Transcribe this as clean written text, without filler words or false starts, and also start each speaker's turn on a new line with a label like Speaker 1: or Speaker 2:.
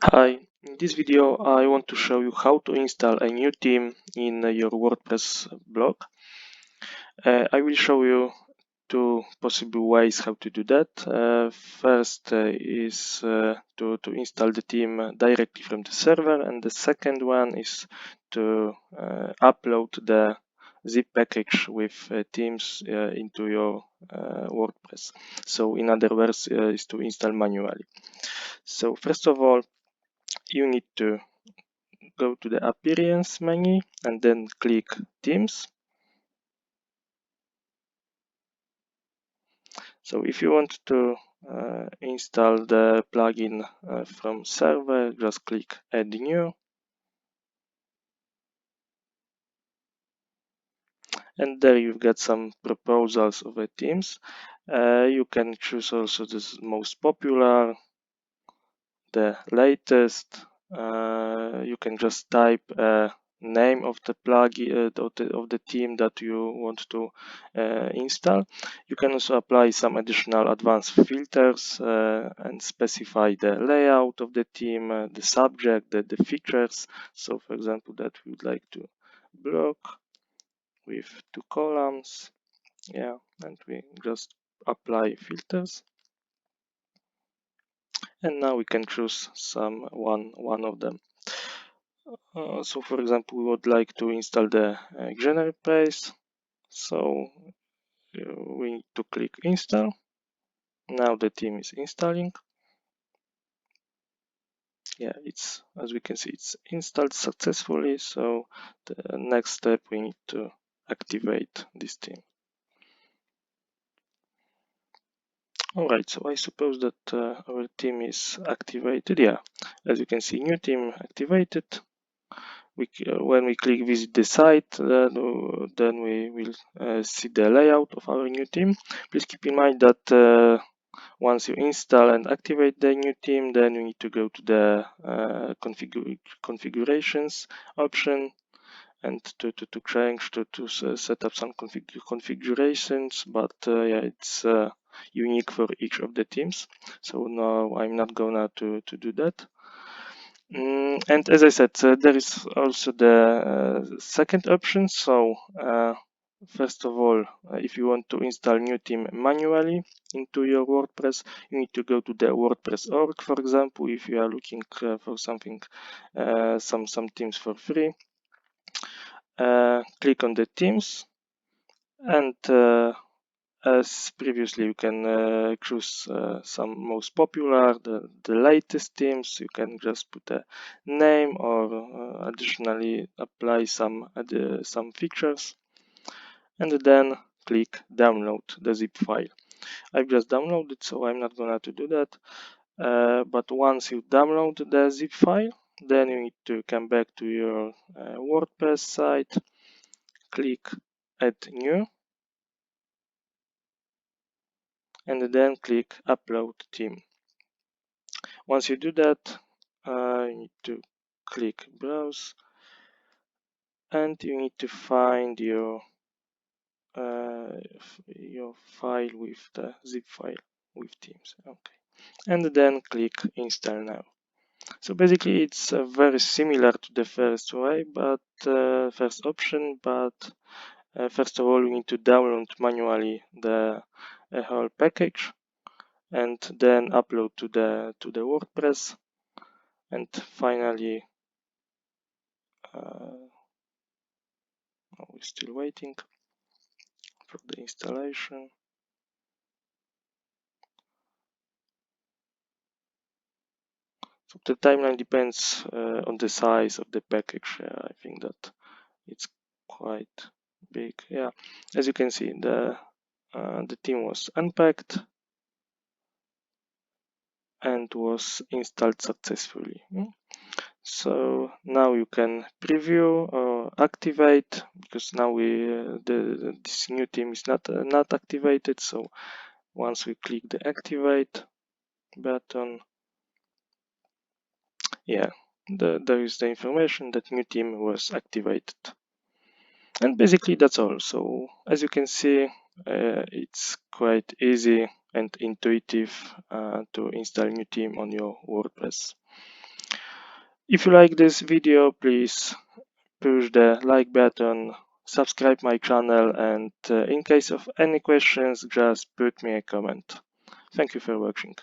Speaker 1: Hi, in this video I want to show you how to install a new theme in your WordPress blog. I will show you two possible ways how to do that. First is to install the theme directly from the server, and the second one is to upload the zip package with themes into your WordPress. So in other words, is to install manually. So first of all, you need to go to the appearance menu and then click themes. So if you want to install the plugin from server, just click add new, and there you've got some proposals of the themes. You can choose also the most popular, the latest. You can just type name of the plugin of the theme that you want to install. You can also apply some additional advanced filters and specify the layout of the theme, the subject, the features. So for example, that we would like to block with 2 columns. Yeah, and we just apply filters. And now we can choose one of them. So for example, we would like to install the generic price. So we need to click install. Now the theme is installing. Yeah, it's, as we can see, it's installed successfully. So the next step, we need to activate this theme. All right, so I suppose that our theme is activated. Yeah, as you can see, new theme activated. When we click visit the site, then we will see the layout of our new theme. Please keep in mind that once you install and activate the new theme, then you need to go to the configurations option and to change to set up some configurations, but yeah, it's unique for each of the themes. So now I'm not gonna to do that. And as I said, there is also the second option. So first of all, if you want to install new theme manually into your WordPress, you need to go to the WordPress org. For example, if you are looking for something, some themes for free, click on the themes, and as previously, you can choose some most popular, the latest themes. You can just put a name or additionally apply some features, and then click download the zip file. I've just downloaded, so I'm not gonna to do that. But once you download the zip file, then you need to come back to your WordPress site, click add new, and then click upload theme. Once you do that, you need to click browse, and you need to find your file with the zip file with themes. Okay, and then click install now. So basically, it's very similar to the first way, but first option. But first of all, you need to download manually the whole package, and then upload to the WordPress, and finally we're still waiting for the installation. So the timeline depends on the size of the package. I think that it's quite big. Yeah, as you can see, the theme was unpacked and was installed successfully. So now you can preview or activate, because now this new theme is not activated. So once we click the activate button, yeah, there is the information that new theme was activated. And basically that's all. So as you can see, it's quite easy and intuitive to install new theme on your WordPress. If you like this video, please push the like button, subscribe my channel, and in case of any questions, just put me a comment. Thank you for watching.